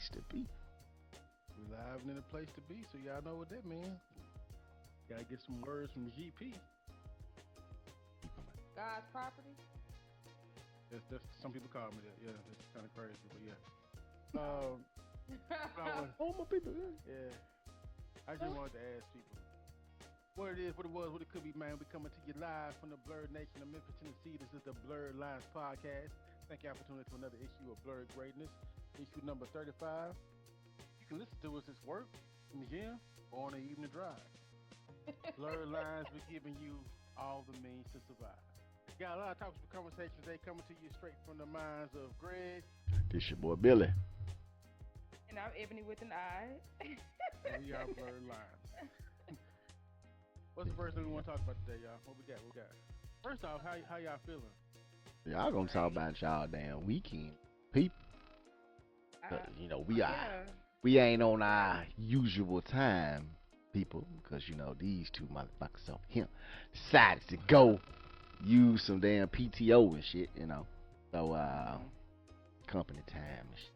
place to be. We live in a place to be, so y'all know what that means. Gotta get some words from GP. God's property. That's some people call me that. Yeah, that's kind of crazy, but yeah. Oh my people. Yeah. I just wanted to ask people what it is, what it was, what it could be, man. We coming to you live from the Blerd Nation of Memphis, Tennessee. This is the Blerd Lines Podcast. Thank y'all for tuning in to another issue of Blerd Greatness, issue number 35. You can listen to us at work, in the gym, or on an evening drive. Blerd Lines, we're giving you all the means to survive. Got a lot of topics for conversation today coming to you straight from the minds of Greg. This your boy Billy. And I'm Ebony with an I. And we are Blerd Lines. What's the first thing we want to talk about today, y'all? What we got? First off, how y'all feeling? Y'all gonna talk about y'all damn weekend, people. You know we ain't on our usual time, people, because you know these two motherfuckers over here decided to go use some damn PTO and shit, you know. So company time and shit.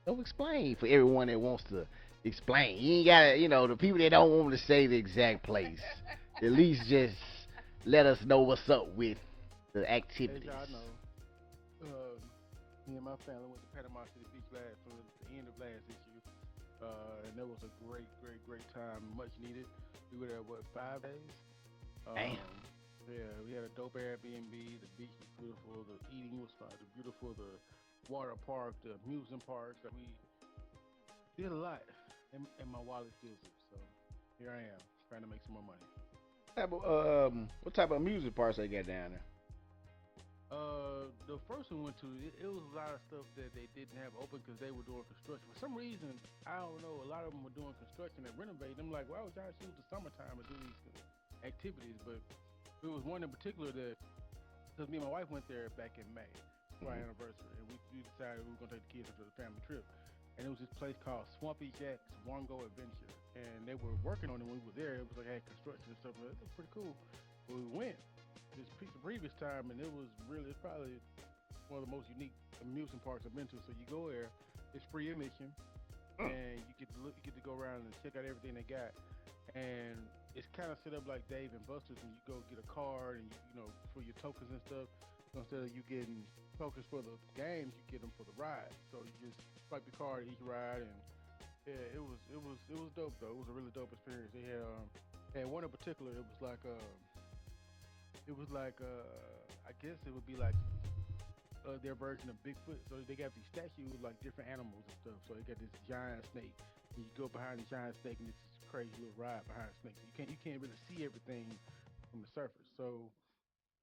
So explain for everyone that wants to explain. You ain't gotta, you know, the people that don't want to say the exact place. At least just let us know what's up with the activities. As y'all know, me and my family went to Panama City Beach last for the end of last issue, and that was a great time, much needed. We were there 5 days. Damn. Yeah, we had a dope Airbnb. The beach was beautiful. The eating was fine. The beautiful. The water park, the amusement parks. We did a lot, and my wallet feels it. So here I am, trying to make some more money. What type of music parks they got down there? The first one we went to, it was a lot of stuff that they didn't have open because they were doing construction. For some reason, I don't know, a lot of them were doing construction and renovating. I'm like, why would y'all choose the summertime to do these activities? But there was one in particular that, because me and my wife went there back in May for our anniversary, and we decided we were going to take the kids to the family trip. And it was this place called Swampy Jack's Wongo Adventure. And they were working on it when we were there. It was like had construction and stuff. It was pretty cool. But we went the previous time, and it's probably one of the most unique amusement parks I've been to. So you go there, it's free admission, and you get to go around and check out everything they got. And it's kind of set up like Dave and Buster's, and you go get a card, and you know, for your tokens and stuff. So instead of you getting tokens for the games, you get them for the ride. So you just swipe your card each ride, and yeah, it was dope though. It was a really dope experience. They had one in particular. It was like I guess it would be like their version of Bigfoot. So they got these statues with like different animals and stuff. So they got this giant snake, and you go behind the giant snake, and it's this crazy little ride behind the snake. So you can't really see everything from the surface. So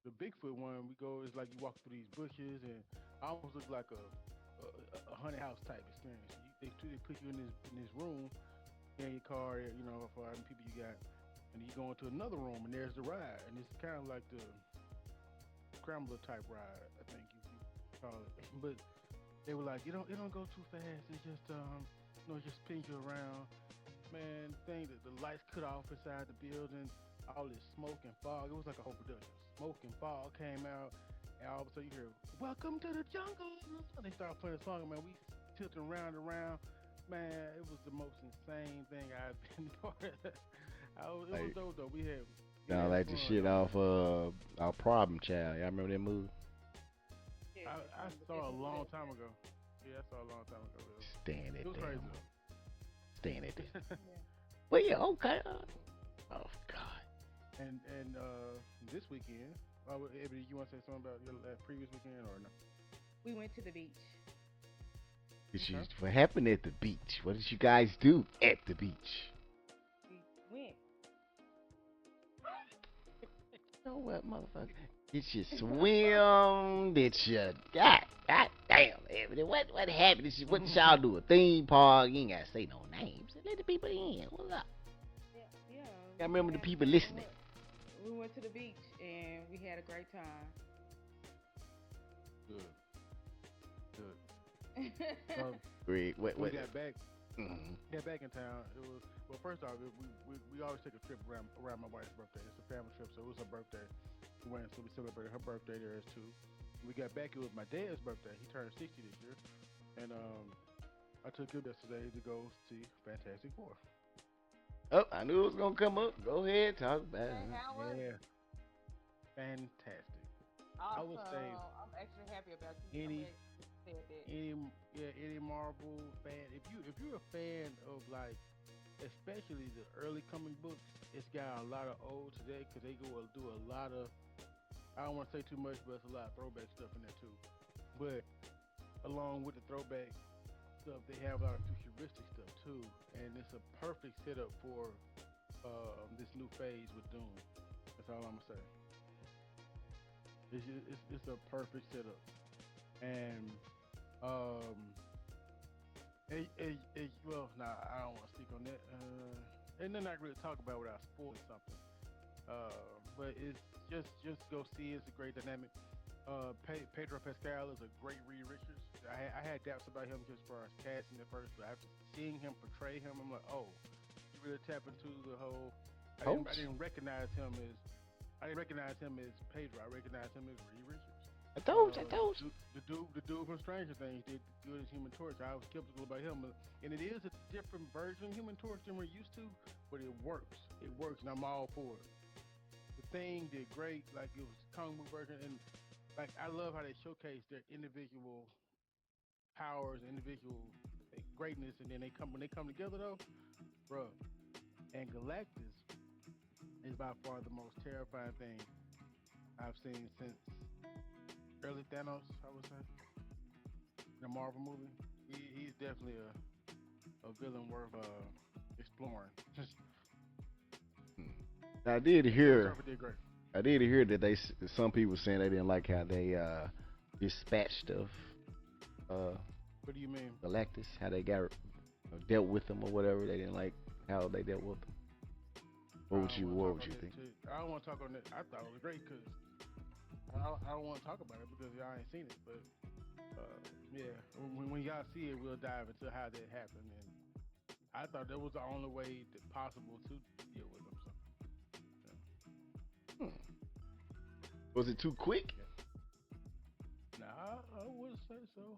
the Bigfoot one, we go, it's like you walk through these bushes, and it almost looks like a haunted house type experience. They put you in this room, in your car, you know, for how many people you got, and you go into another room, and there's the ride, and it's kind of like the scrambler type ride, I think you call it. But they were like, it don't go too fast. It just it just spins you around. Man, the lights cut off inside the building. All this smoke and fog. It was like a whole production. Smoke and fog came out, and all of a sudden you hear, "Welcome to the jungle." And they start playing a song, man. We tilting around. Man, it was the most insane thing I've been part of. It was dope though. We had like the shit off our Problem Child. Y'all remember that movie? Yeah, I saw a long time ago. Yeah, I saw a long time ago. Stand it. It was crazy. Stand it. Yeah. Well, yeah, okay. Oh God. And this weekend, Ebony, you want to say something about your previous weekend or no? We went to the beach. What happened at the beach? What did you guys do at the beach? We went. You know what, motherfucker? Did you swim? Did you? God damn, Ebony. What happened? What did y'all do? A theme park? You ain't gotta say no names. Let the people in. What's up? Yeah. I remember the people listening. We went to the beach and we had a great time. Good. Greg, what? We got back. Mm-hmm. Got back in town. It was first off, we always take a trip around my wife's birthday. It's a family trip, so it was her birthday. We went, so we celebrated her birthday there too. We got back. It was my dad's birthday. He turned 60 this year, and I took him yesterday to go see Fantastic Four. Oh, I knew it was gonna come up. Go ahead, talk about it. Hey, how was Yeah, it? fantastic. I would say Awesome. I'm actually happy about you. I'm any glad you said that. any Marvel fan. If you're a fan of like, especially the early comic books, it's got a lot of old today because they go do a lot of. I don't want to say too much, but it's a lot of throwback stuff in there too. But along with the throwback stuff, they have a lot of futuristic stuff too, and it's a perfect setup for this new phase with Doom. That's all I'm gonna say. It's a perfect setup, and um, well, nah, I don't want to speak on that. And then I can really talk about without spoiling something. But it's just go see. It's a great dynamic. Pedro Pascal is a great Reed Richards. I had doubts about him just for his casting at first, but after seeing him portray him, I'm like, oh, you really tap into the whole. I didn't recognize him as Pedro. I recognized him as Reed Richards. I told you. The dude from Stranger Things did good as Human Torch. I was skeptical about him, and it is a different version of Human Torch than we're used to, but it works. It works, and I'm all for it. The Thing did great, like it was comic book version, and like I love how they showcase their individual powers, individual like, greatness, and then when they come together though, bro. And Galactus is by far the most terrifying thing I've seen since early Thanos, I would say, in a Marvel movie. He's definitely a villain worth exploring. I did hear. Did great. I did hear that some people saying they didn't like how they dispatched of What do you mean? Galactus, how they got dealt with them or whatever. They didn't like how they dealt with them. What would you think? I don't want to talk on that. I thought it was great because I don't want to talk about it because y'all ain't seen it. But yeah, when y'all see it, we'll dive into how that happened. And I thought that was the only way possible to deal with them. So, yeah. Was it too quick? Nah, I wouldn't say so.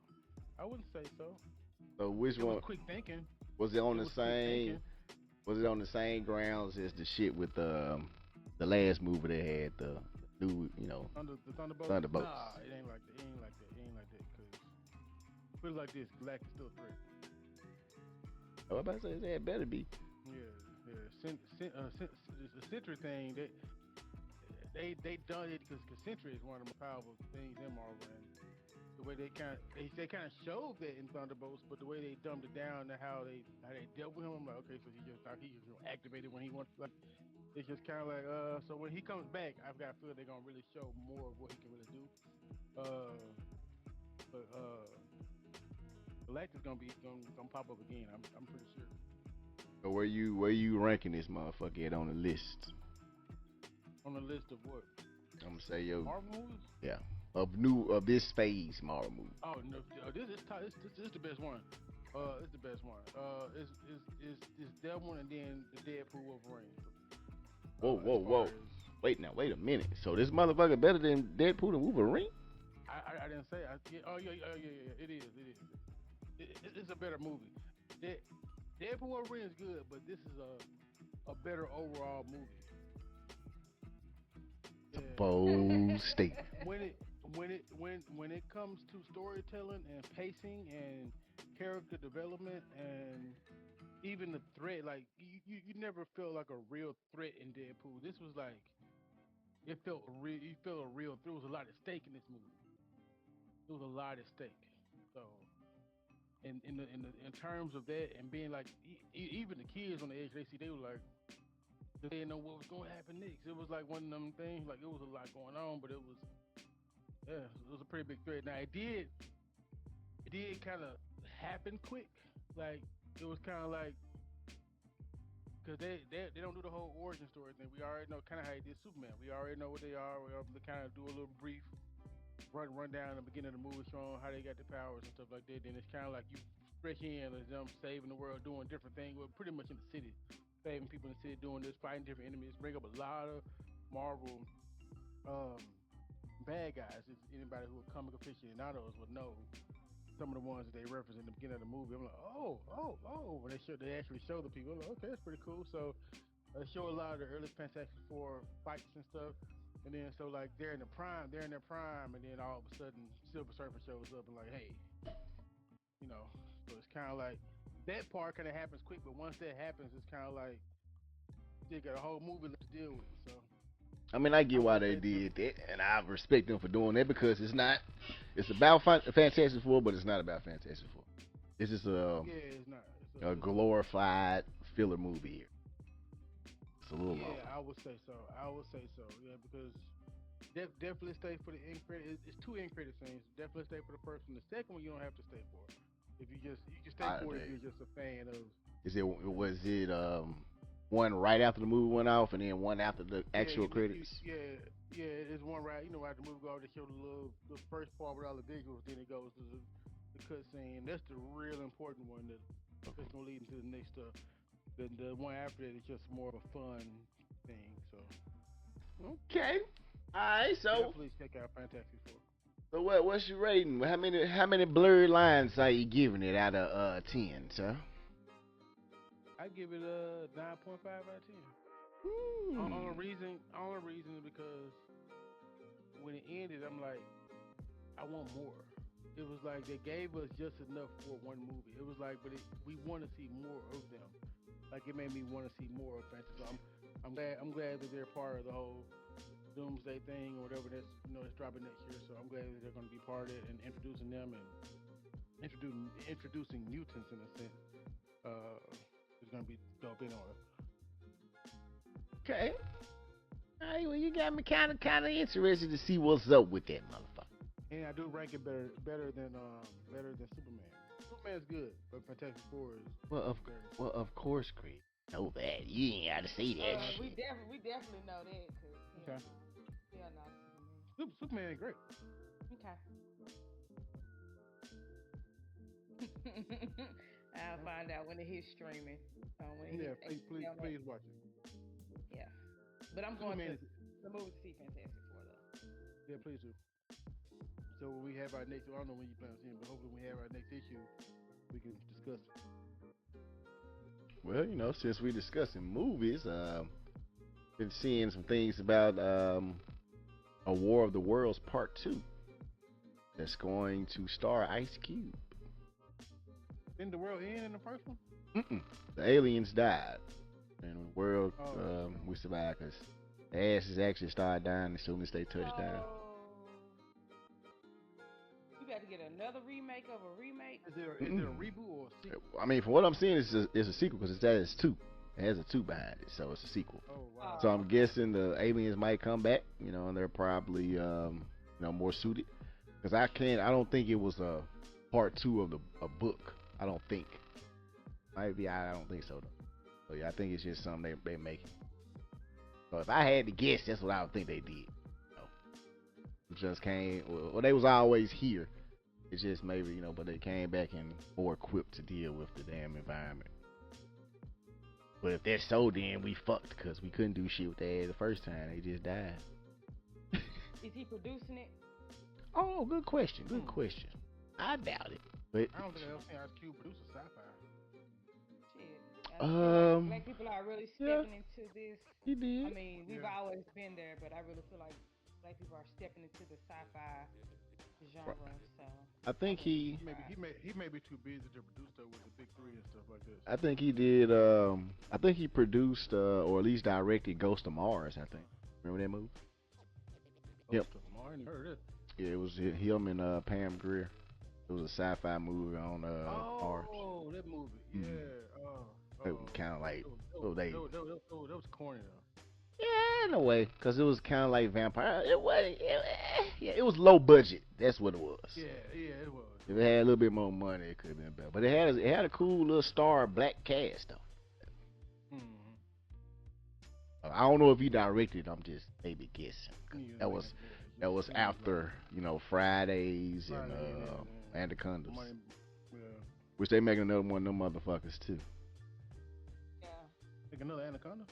I wouldn't say so. So which it one? Was quick thinking. Was it on the same? Was it on the same grounds as the shit with the last movie they had the new, the Thunderbolts? Thunderbolts. Nah, it ain't like that. It ain't like that. It ain't like that. Cause put it like this: Galactus still a threat. I was about to say that better be. Yeah. The Sentry thing, they done it because Sentry is one of the most powerful things in Marvel. And the way they kind of showed that in Thunderbolts, but the way they dumbed it down to how they dealt with him, I'm like, okay, so he just activated when he wants. Like, it's just kind of like so when he comes back, I've got to feel they're gonna really show more of what he can really do. But Galactus gonna pop up again. I'm pretty sure. So where you ranking this motherfucker at on the list? On the list of what? I'm gonna say yo. Marvel movies? Yeah. Of this phase Marvel movie. Oh no, this is the best one. It's the best one. It's that one and then the Deadpool Wolverine. Whoa. Wait a minute. So this motherfucker better than Deadpool and Wolverine? I didn't say. Yeah. It is. It's a better movie. Deadpool Wolverine is good, but this is a better overall movie. It's a bold statement. When it comes to storytelling and pacing and character development and even the threat, like you never felt like a real threat in Deadpool. This was like it felt real. You felt a real. There was a lot at stake in this movie. There was a lot at stake. So, in terms of that and being like, even the kids on the edge, they were like, they didn't know what was going to happen next. It was like one of them things. Like it was a lot going on, but it was a pretty big threat. Now it did kind of happen quick. Like it was kind of like. Because they don't do the whole origin story thing. We already know kind of how they did Superman. We already know what they are. We're able to kind of do a little brief run down in the beginning of the movie showing how they got the powers and stuff like that. Then it's kind of like you fresh in as them saving the world, doing different things. We're pretty much in the city, saving people in the city, doing this, fighting different enemies. Bring up a lot of Marvel bad guys. If anybody who are comic aficionados would know some of the ones that they reference in the beginning of the movie. I'm like, oh. When they actually show the people, I'm like, okay, that's pretty cool. So they show a lot of the early Fantastic Four fights and stuff. And then so like they're in their prime, and then all of a sudden Silver Surfer shows up and like, hey, you know. So it's kind of like that part kind of happens quick, but once that happens, it's kind of like they got a whole movie to deal with. So I mean, I get why they did that, and I respect them for doing that because it's not. It's about Fantastic Four, but it's not about Fantastic Four. It's just it's not. a glorified filler movie here. It's a little long. Yeah, I would say so. Yeah, because definitely stay for the end credit. It's two end credit scenes. Definitely stay for the first one. The second one you don't have to stay for. If you can stay for it if you're just a fan of. Was it one right after the movie went off, and then one after the actual credits? It's one right. You know, after the movie goes, they show the first part with all the visuals, then it goes to the cut scene. That's the real important one that's gonna lead into the next stuff. The one after that is just more of a fun thing. So okay, all right. So definitely check out Fantastic Four. So what's your rating? How many blurred lines are you giving it out of 10, sir? I give it a 9.5 out of 10. Only reason is because when it ended, I'm like, I want more. It was like they gave us just enough for one movie. It was like, but we want to see more of them. Like it made me want to see more of Fantasy. So I'm glad that they're part of the whole Doomsday thing or whatever that's it's dropping next year. So I'm glad that they're going to be part of it and introducing them and introducing mutants in a sense. It's going to be dope in order. Okay. All right. Well, you got me kind of interested to see what's up with that motherfucker. And I do rank it better than Superman. Superman's good, but Fantastic Four is well of course, Creed. Know that you ain't got to say that. We definitely know that. Okay. Yeah, no. Superman is great. Okay. I'll find out when it hits streaming. Please watch it. Yeah, but I'm going to the movie to see Fantastic Four though. Yeah, please do. So when we have our next, I don't know when you plan on seeing, but hopefully when we have our next issue, we can discuss it. Well, since we're discussing movies, been seeing some things about A War of the Worlds Part 2 that's going to star Ice Cube. Didn't the world end in the first one? The aliens died, and the world we survived because the asses actually started dying as soon as they touched down. You got to get another remake of a remake. Is there a reboot or a sequel? I mean, from what I'm seeing, it's a sequel because it's 2. It has a 2 behind it, so it's a sequel. Oh wow! So I'm guessing the aliens might come back, and they're probably more suited. Because I don't think it was a part 2 of a book. I don't think. Maybe I don't think so though. So yeah, I think it's just something they making. So if I had to guess, that's what I would think they did. It just came. Well, they was always here. It's just maybe but they came back and more equipped to deal with the damn environment. But if that's so, then we fucked because we couldn't do shit with that the first time. They just died. Is he producing it? Oh, good question. Good question. I doubt it. But I don't think I've ever seen Ice Cube produce a sci-fi. Shit. Black people are really stepping into this. He did. I mean, we've always been there, but I really feel like black people are stepping into the sci-fi genre. So I think he may be too busy to produce though with the big 3 and stuff like this. I think he did. I think he produced or at least directed Ghost of Mars. I think. Remember that movie? Ghost of Mars. I heard it. Yeah, it was him and Pam Grier. It was a sci-fi movie on Mars. Oh, that movie. Yeah. Kind of like that was corny though. Yeah, in a way, because it was kind of like vampire. It was low budget. That's what it was. Yeah, it was. If it had a little bit more money, it could have been better. But it had a cool little star black cast though. I don't know if he directed. I'm just maybe guessing. That was after Fridays and Anacondas, which they making another one of them motherfuckers too. Yeah. Make another Anaconda.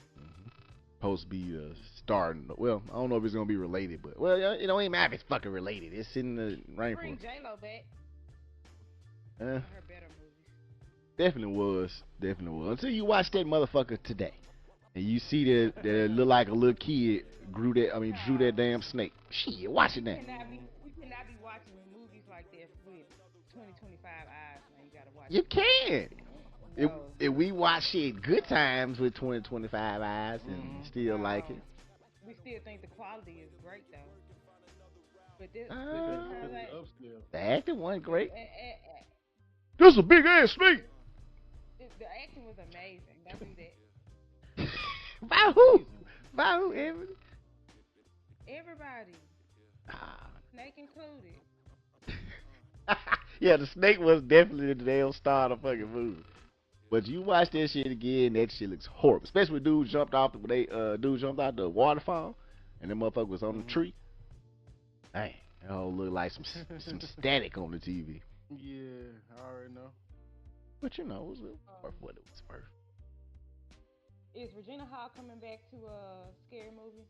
Supposed to be starting. Well, I don't know if it's gonna be related, but it ain't matter if it's fucking related. It's in the rainforest. Bring J-Lo back. Uh, One of her better movies. definitely was. Until you watch that motherfucker today, and you see that it look like a little kid drew that No, damn snake. Shit, watch it now. we cannot be watching movies like that with 2025 eyes, man. You gotta watch You it with can. no, If we watch it good times with 2025 eyes and Mm-hmm. still like it. no. We still think the quality is great though. But this, but Because sometimes it's like, upscale. The acting wasn't great. and, This a big ass snake. the acting was amazing. Don't do that. By who? By who, Evan? Everybody, Ah. Snake included. Yeah, the snake was definitely the damn star of the fucking movie. But you watch that shit again, that shit looks horrible. Especially when dude jumped out the waterfall and the motherfucker was on the Mm-hmm. tree. Dang, that whole look like some static on the TV. Yeah, I already know. But you know, it was worth Um, what it was worth. is Regina Hall coming back to a scary movie?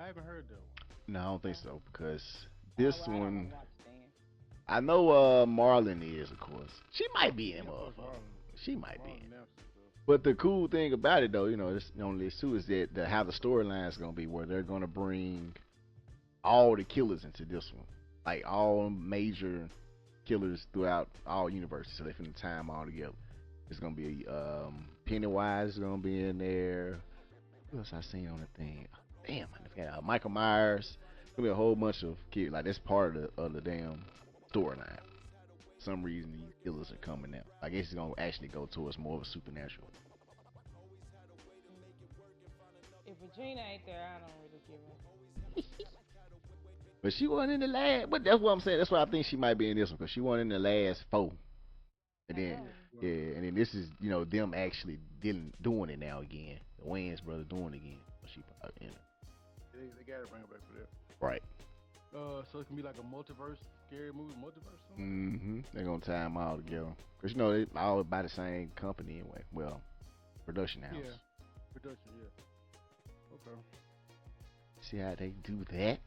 I haven't heard that one. No, I don't think so because Oh, this well, I don't want one, to watch it then. I know Marlon is, of course. She might be in Yeah, of course, motherfucker. She might be Marlon in. announced it, so. But the cool thing about it, though, it's on this too, is that how the storyline is gonna be, where they're gonna bring all the killers into this one, like all major killers throughout all universes. So they finna tie them all together. It's gonna be Pennywise is gonna be in there. Who else I seen on the thing? Damn, I forgot. Michael Myers. Gonna be a whole bunch of kids. Like that's part of the damn storyline. For some reason these killers are coming out. I guess it's gonna actually go towards more of a supernatural. If Regina ain't there, I don't really give a. But she wasn't in the last. But that's what I'm saying. That's why I think she might be in this one because she wasn't in the last four. And I then know. yeah, and then this is them actually doing it now again. The Wayans brothers doing it again. So she probably in it. They gotta bring it back for that. Right. So it can be like a multiverse, scary movie, multiverse. Something? Mm-hmm. They're gonna tie them all together. Cause they all by the same company anyway. Well, production house. Yeah, production. Yeah. Okay. See how they do that?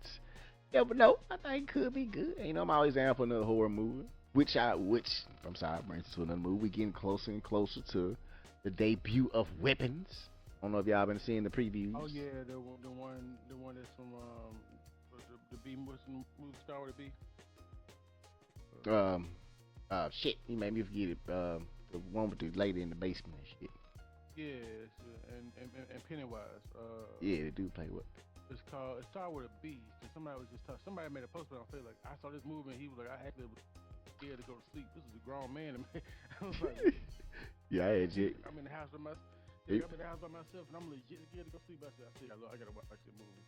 Yeah, but no, I think it could be good. I'm always down for another horror movie. Which I'm sorry, brings us to another movie. We're getting closer and closer to the debut of Weapons. I don't know if y'all been seeing the previews. Oh yeah, the one that's from the B movie star with the B. Shit, he made me forget it. The one with the lady in the basement and shit. Yeah, and Pennywise. Yeah, they do play what? It started with a B. And somebody was just somebody made a post on Facebook like, I saw this movie and he was like, I actually was scared to go to sleep. This is a grown man. I was like, Yeah, I had Jake. I'm in the house by myself. I'm in the house by myself and I'm legit scared to go sleep. I said, I gotta watch this movie.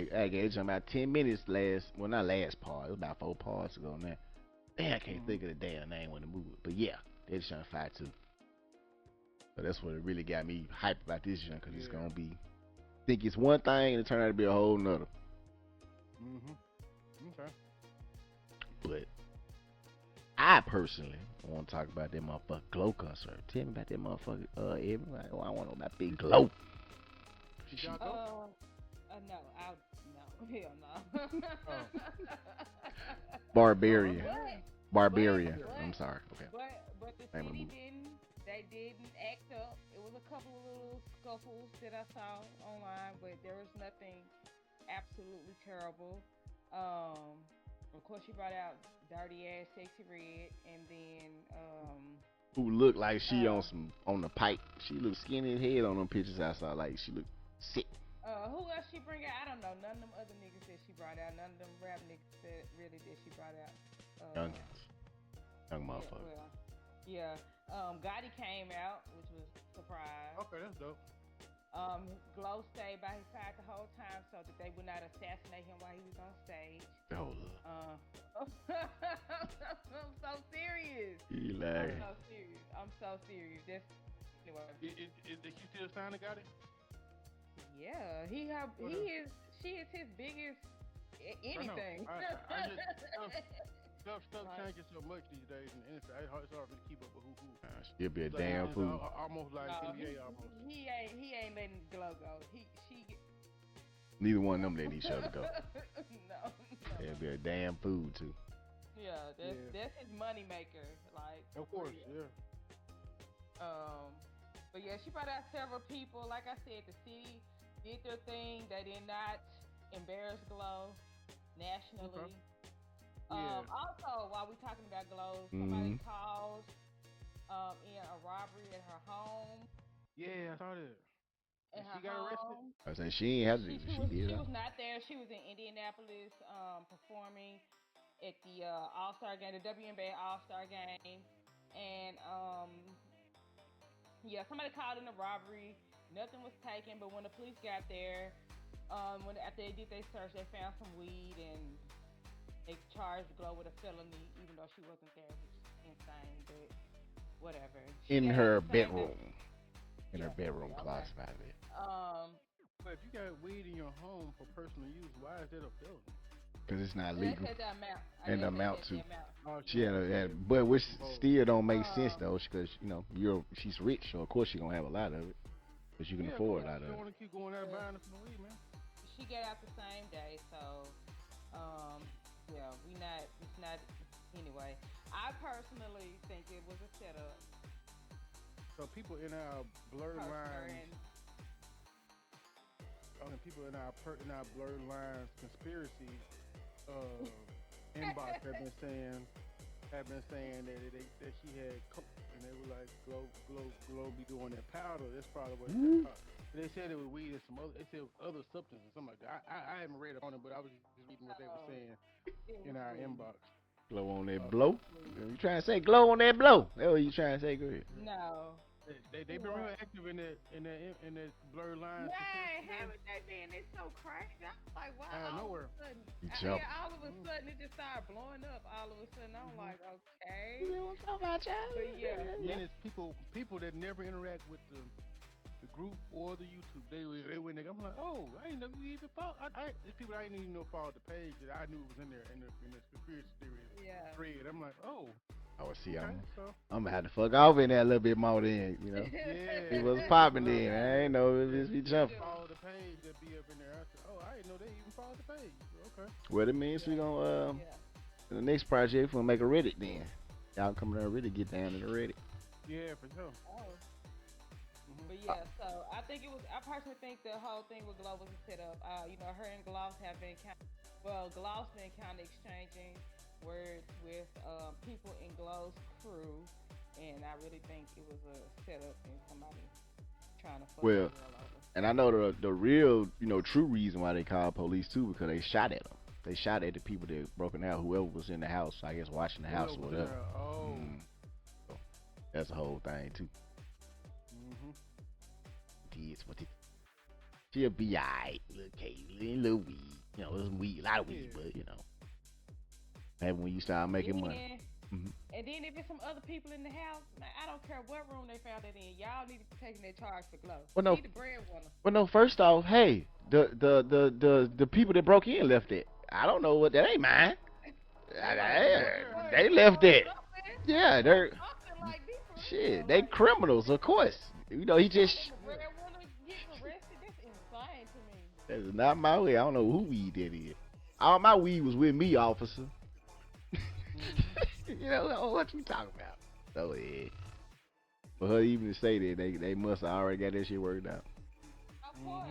I gave him about 10 minutes not last part. It was about 4 parts ago now. Man, I can't think of the damn name of the movie. But yeah, they just trying to fight too. So that's what really got me hyped about this joint because it's gonna be. Think it's one thing and it turned out to be a whole nother. Okay. But I personally want to talk about that motherfucker Glow concert. Tell me about that motherfucker, everybody. I want to know about Big Glow. Did y'all go? No, hell no. Barbarian. But, I'm sorry. Okay. but the Name of the city movie. they didn't act up. It was a couple of little scuffles that I saw online, but there was nothing absolutely terrible. Of course, she brought out Dirty Ass Sexy Red, and then Who looked like she on the pipe. She looked skinny as hell on them pictures I saw. Like she looked sick. who else she bring out? I don't know. None of them other niggas that she brought out. None of them rap niggas that she brought out. Young motherfucker. Yeah. Gotti came out, which was a surprise. Okay, that's dope. Glow stayed by his side the whole time so that they would not assassinate him while he was on stage. Oh, I'm so serious. he like. I'm so serious. That's anyway. Is she still signing Gotti? Yeah, she is his biggest anything. I just stuff changes so much these days, and it's hard for me to keep up with who. She'll be a damn fool. Almost like NBA, almost. He ain't letting Glow go. Neither one of them let each other go. No. They'll be a damn fool too. Yeah, that's his money maker. Like, of course, yeah. Um, but yeah, she brought out several people. Like I said, the city did their thing. They did not embarrass Glow nationally. Okay. Yeah. Also, while we're talking about Glow, Mm-hmm. somebody called in a robbery at her home. Yeah, I saw that. In And her she got arrested? home. I say she ain't have to. She did. She Huh? was not there. She was in Indianapolis performing at the All Star game, the WNBA All Star game, and yeah, somebody called in a robbery. Nothing was taken, but when the police got there, when after they did their search, they found some weed and they charged Glow with a felony, even though she wasn't there, which is insane. But whatever. She In got out her the same day. bedroom. In her Yeah. bedroom, Okay. classified it. But if you got weed in your home for personal use, why is that a felony? Because it's not They legal. said the amount. And the They amount said too. the amount. Oh, She had, yeah. but which still don't make sense Um, though, because she's rich, so of course she's gonna have a lot of it, because you can Yeah, of afford course. a lot You of don't it. want to keep going out and buying it from the weed, man. She got out the same day, so yeah, it's not anyway. I personally think it was a setup. So people in our blurred lines, And and people in our blurred lines conspiracy uh, inbox have been saying that she had coke, and they were like, Glow be doing that powder. That's probably what. They said it was weed and some other. They said other substances, something like that. I haven't read on it, but I was just reading what they were saying it in was our weed. inbox. Glow on that It blow. was weed. You trying to say glow on that blow? That's what you trying to say? Go ahead. No. They've been real active in that blurred lines. Man, haven't they been? It's so crazy. I was like, wow. Out of nowhere. All of a sudden, it just started blowing up. All of a sudden, I'm like, okay. But yeah. Then it's people that never interact with the group or the YouTube. They went there. I'm like, oh, I ain't never even follow. There's people I didn't even know followed the page that I knew was in there in the conspiracy theory thread. I'm like, oh. I would see. Okay, I'm gonna have to fuck off in there a little bit more then. Yeah. It was popping then. I ain't know it just be jumping. Follow the page that be up in there. I said, oh, I didn't know they even followed the page. Okay. Well, it means we gonna in the next project we'll make a Reddit then. Y'all come there Reddit, get down to the Reddit. Yeah, for sure. Oh. But yeah, so I personally think the whole thing with Glow was a setup. Her and Gloss have been Gloss been kind of exchanging words with people in Glow's crew, and I really think it was a setup and somebody trying to fuck the girl over. And I know the real, true reason why they called police too, because they shot at them. They shot at the people that broken out, whoever was in the house, I guess watching the house or whatever. Oh. So that's the whole thing too. Mm-hmm. She'll be alright, little Caitlyn, little weed. There's weed, a lot of weed, but maybe when you start making money. And then if it's some other people in the house, man, I don't care what room they found it in. Y'all need to be taking their charge for Glow. Well, no. Be the breadwinner. Well, no. First off, hey, the people that broke in left it. I don't know what that ain't mine. They left it. Yeah, they're shit. They criminals, of course. He just. That's not my way. I don't know who weed that is. All my weed was with me, officer. What you talking about? So yeah. For her even to say that, they must have already got that shit worked out. Of course.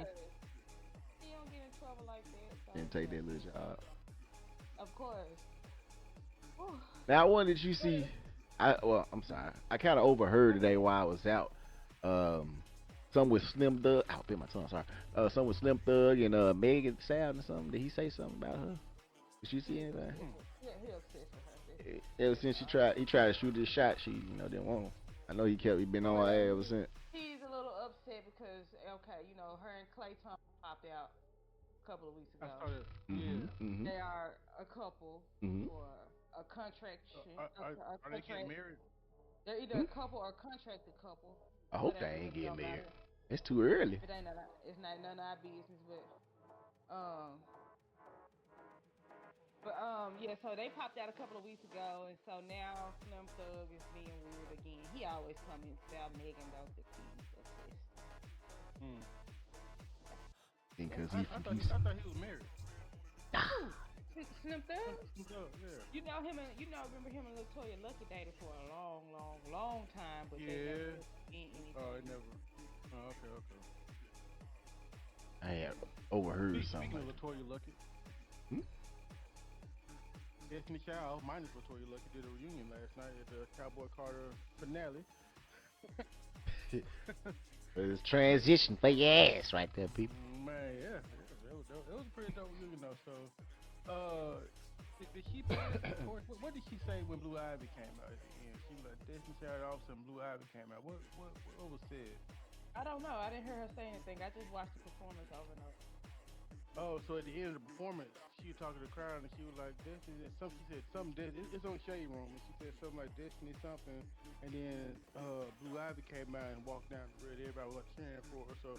She don't get in trouble like that. So And take that little job. Of course. Whew. Now, one that you see, I'm sorry. I kind of overheard today while I was out. Some with Slim Thug. I'll bit my tongue. Sorry. Some with Slim Thug and Megan Thee Stallion or something. Did he say something about her? Did you see anything? Yeah, he upset for her. Ever since he tried to shoot this shot, she didn't want him. I know he been on her ass ever since. He's a little upset because her and Clay Thompson popped out a couple of weeks ago. I saw that. Yeah. They are a couple for a contraction. Are they getting married? They're either a couple or a contracted couple. I hope they ain't getting married. It's too early. It's not none of our business, yeah, so they popped out a couple of weeks ago, and so now Slim Thug is being weird again. He always comments about Megan though, because he's obsessed. Because I thought he was married. Slim Thug. Yeah. You know him and remember him and Latoya Lucky dated for a long, long, long time, but they never Yeah. really did Oh, it anything. never. Oh, okay, okay. I had overheard something Speaking of like Latoya Luckett, that. Destiny Child minus Latoya Luckett did a reunion last night at the Cowboy Carter finale. Hmm? It's transition for your ass right there, people. Man, yeah, it was a pretty dope reunion though. So, uh, did she pass the torch? What did she say when Blue Ivy came out? And she was like, Destiny Child off and Blue Ivy came out. What was said? I don't know. I didn't hear her say anything. I just watched the performance over and over. Oh, so at the end of the performance, she was talking to the crowd and she was like, Destiny, she said something, it's on Shade Room, and she said something like Destiny something, and then Blue Ivy came out and walked down the road, everybody was like cheering for her, so,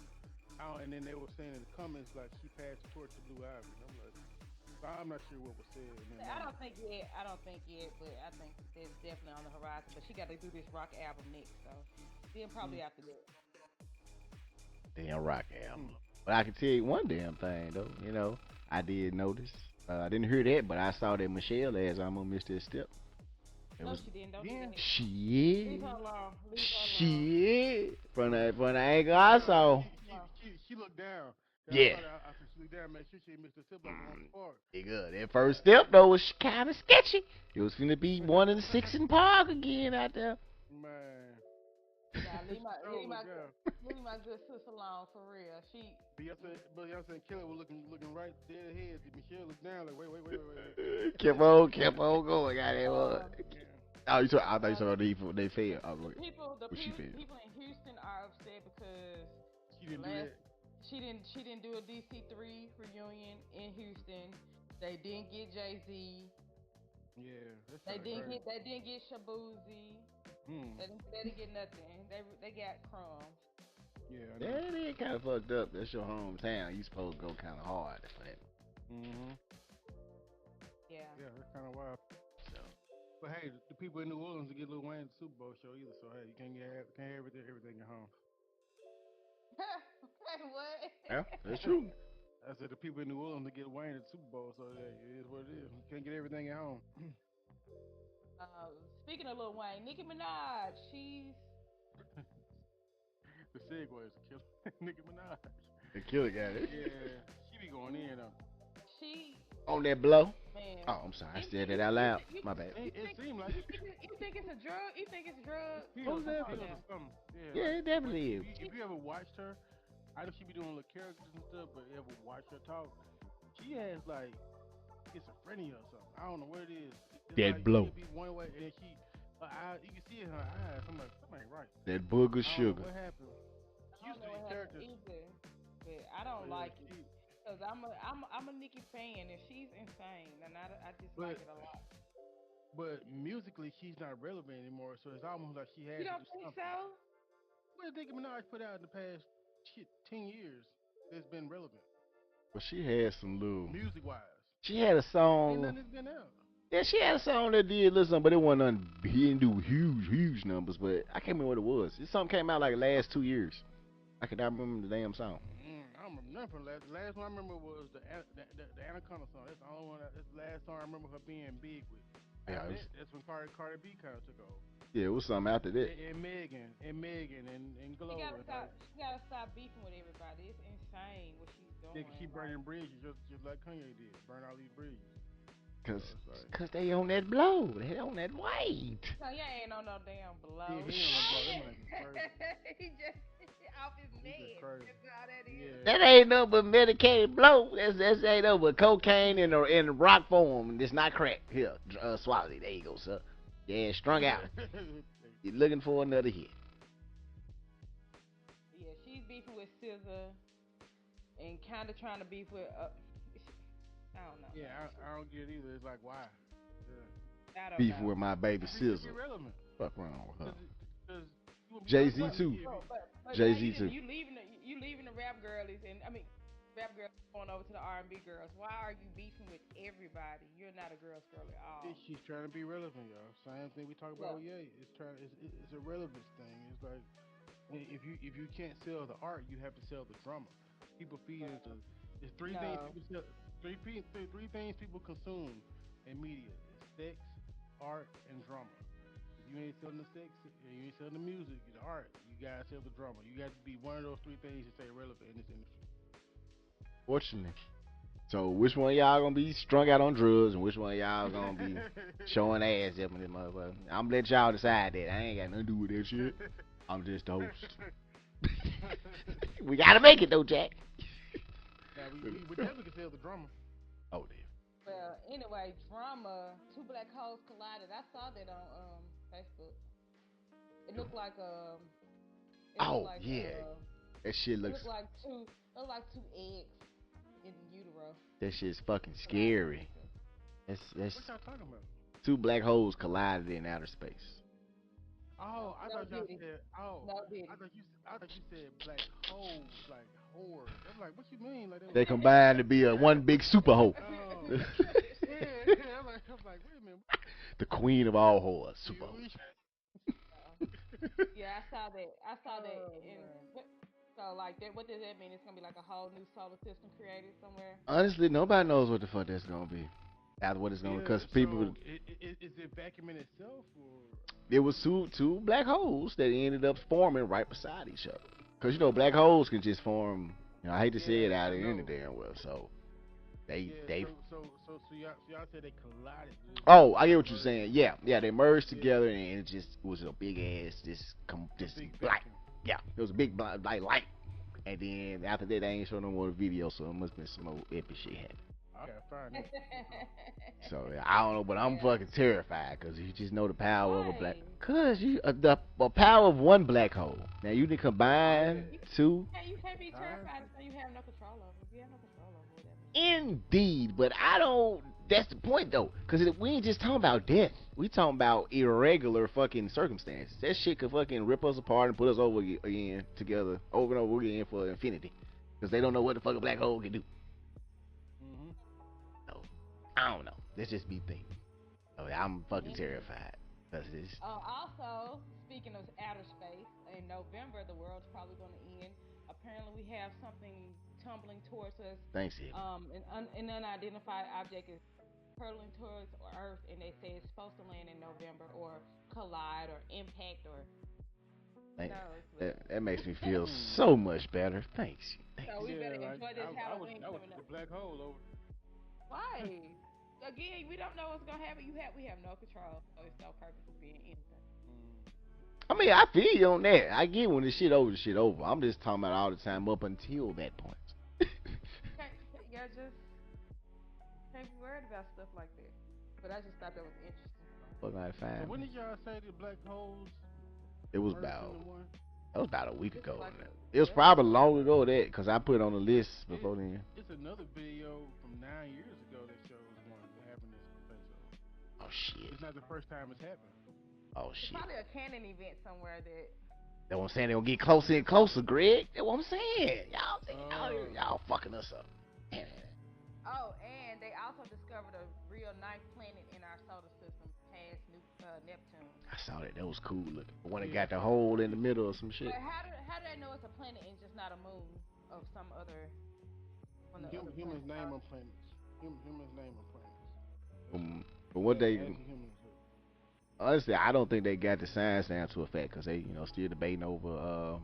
and then they were saying in the comments, like, she passed the torch to Blue Ivy, and I'm like, I'm not sure what was said in that I moment. don't think yet. I don't think yet, but I think that's definitely on the horizon. But she got to do this rock album next, so then Mm, probably after that. Damn rock album. mm. But I can tell you one damn thing though. I did notice. I didn't hear that, but I saw that Michelle as I'm gonna miss that step. It No, was she didn't. Don't do Yeah, that. shit, Leave her alone. Leave her alone. shit. From the angle no, I no, saw, No. she looked down. I yeah. saw that, I said she looked down, make sure she missed the tip like on the part. Nigga, that first step though was kind of sketchy. It was finna be one and six in park again out there. Man, Nah, she sure looked down. leave my good sis alone for real. She Beyonce and Kelly were looking right dead ahead. Michelle looked down like, wait. Kept on going. Got that one. um Yeah. Oh, I thought you saw they failed. Oh, look, the what she failed. people in Houston are upset because She didn't do last that. she didn't do a DC3 reunion in Houston. They didn't get Jay Z. Yeah, that's kind of crazy. They didn't get Shabuzi. Hmm. They didn't get nothing. They got crumbs. Yeah, I know. That ain't kind of fucked up. That's your hometown. You supposed to go kind of hard for that. Mhm. Yeah. Yeah, that's kind of wild. So, But hey, the people in New Orleans to get Lil Wayne at the Super Bowl show either. So hey, you can't have everything at home. What? yeah, that's true. I said the people in New Orleans to get Wayne at the Super Bowl. So hey, it is what it is. You can't get everything at home. Speaking of Lil Wayne, Nicki Minaj, she's The segue is kill Nicki Minaj. The killer got it. Yeah, she be going in on. she On that blow. man. Oh, I'm sorry. I said that out loud. My bad. It seemed like You think it's a drug? You think it's a drug? pills, that? pills or something. Yeah. Yeah, it definitely is. If you ever watched her, I know she be doing little characters and stuff, but ever watch her talk, she has like schizophrenia or something. I don't know what it is. It's That like blow. she'll be one way, and she, her eye, you can see it in her eyes. I'm like, something ain't right. That booger I don't sugar. know what happened. She I used don't to know these what happened characters. either, but I don't Yeah, like it because I'm a Nicki fan and she's insane and I just like but it a lot. but musically, she's not relevant anymore. So it's almost like she You has to don't do think something. so? What did Nicki Minaj put out in the past 10 years that's been relevant, But she had some little. music wise? She had a Ain't song. nothing that's been out. Yeah, she had a song that did listen, but it wasn't none. He didn't do huge numbers, but I can't remember what it was. This something came out like last 2 years. I cannot remember the damn song. I don't remember nothing from last. The last one I remember was the Anaconda song. That's the only one. That's the last song I remember her being big with. Yeah, After that, that's when Cardi B kind of took over. yeah, it was something after that. And Glow. She gotta stop beefing with everybody. It's insane what she's They doing. can keep burning bridges just like Kanye did. Burn all these bridges. Cause, So it's like, cause they on that blow. They on that weight. Kanye ain't on no damn blow. he on the blow. That man is crazy. He just off his He just meds. crazy. That's all that is. Yeah. That ain't no but medicated blow. That's ain't no but cocaine in a rock form. It's not crack. Here, swallow it. There you go, sir. Yeah, strung out. You're looking for another hit. Yeah, she's beefing with SZA and kind of trying to beef with. I don't know. Yeah, I don't get it either. It's like why? I don't Beef know. with my baby It's Sizzle. irrelevant. Fuck wrong with her. Because Jay-Z too. But Jay now Z too. You leaving the rap girlies and I mean rap girls going over to the R&B girls. Why are you beefing with everybody? You're not a girl's girl at all. She's trying to be relevant, y'all. Same thing we talk about with Ye. It's a relevance thing. It's like if you can't sell the art, you have to sell the drama. People feed into. There's three things No. people sell. three things people consume in media: sex, art, and drama. If you ain't selling the sex, you ain't selling the music, the art, you gotta sell the drama. You got to be one of those three things to stay relevant in this industry. Fortunately. So which one of y'all gonna be strung out on drugs and which one of y'all gonna be showing ass up in this motherfucker? I'm gonna let y'all decide that. I ain't got nothing to do with that shit. I'm just the host. We gotta make it though, Jack. Now we definitely can sell the drama. Oh damn. Well, anyway, drama. Two black holes collided. I saw that on Facebook. It looked like Oh yeah. That shit it looks. looked like two eggs in utero. That shit's fucking scary. That's What y'all talking about? two black holes collided in outer space. Oh, I thought y'all said. Oh, No, did I thought you said black holes, like whores. I'm like, what you mean? Like They combined to be a one big super hoe. Oh, yeah. I'm like, wait a minute. The queen of all whores, super hoe. Yeah, I saw that. Oh, So like that. What does that mean? It's gonna be like a whole new solar system created somewhere. Honestly, nobody knows what the fuck that's gonna be. After what it's gonna, because people. So is it vacuum in itself, or There was two black holes that ended up forming right beside each other. Cause you know black holes can just form. You know, I hate to say it out of the damn well. So they. So y'all said they collided. Oh, I get what you're saying. Yeah, they merged together and it just was a big ass this big light. vacuum. Yeah, it was a big light. And then after that, they ain't showing no more video, so it must been some old epic shit happening. I gotta find it. So yeah, I don't know, but I'm fucking terrified because you just know the power of a black. Cause the power of one black hole. Now you can combine two. Hey, you can't be terrified until you have no control over it. You have no control over it. Indeed, but I don't. That's the point though, because we ain't just talking about death. We talking about irregular fucking circumstances. That shit could fucking rip us apart and put us over again together, over and over again for infinity. Because they don't know what the fuck a black hole can do. So I don't know. Let's just be thinking. Oh, I'm fucking terrified. Also, speaking of outer space, in November the world's probably going to end. Apparently, we have something tumbling towards us. Thanks, Ed. An unidentified object is hurtling towards Earth, and they say it's supposed to land in November or collide or impact or. That makes me feel so much better. Thanks. So we better enjoy this Halloween I was coming up. the black hole over. Why? Again, we don't know what's gonna happen. We have no control. So it's no purpose of being anything. I mean, I feel you on that. I get when the shit over. I'm just talking about all the time up until that point. Just can't be worried about stuff like that. But I just thought that was interesting. Fuck like So when did y'all say the black holes? It was about a week ago. Like it was probably long ago that because I put it on the list before then. It's another video from 9 years ago that shows one that happened in space. Oh shit! It's not the first time it's happened. Oh it's shit! Probably a canon event somewhere that. That's what I'm saying. They're gonna get closer and closer, Greg. That's what I'm saying. Y'all fucking us up. Oh, and they also discovered a real ninth planet in our solar system past Neptune. I saw that. That was cool looking. When it got the hole in the middle or some shit. But how do they know it's a planet and just not a moon of some other? Humans name on planets. Humans name on planets. But what they honestly, I don't think they got the science down to a fact because they, still debating over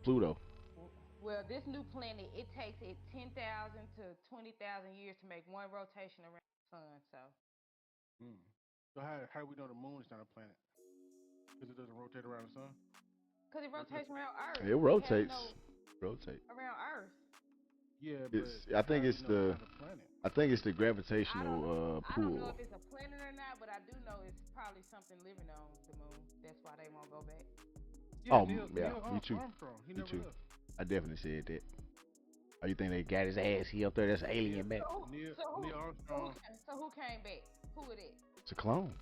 Pluto. Well, this new planet, it takes 10,000 to 20,000 years to make one rotation around the sun. So how do we know the moon is not a planet? Because it doesn't rotate around the sun? Because it rotates around Earth. It rotates. Around Earth. Yeah, but I think it's the gravitational I pull. don't know if it's a planet or not, but I do know it's probably something living on the moon. That's why they won't go back. Yeah, me too. Armstrong. He me never too. left. I definitely said that. Oh, you think they got his ass? He up there? That's an alien back. Neil Armstrong. So who came back? Who it is? It's a clone.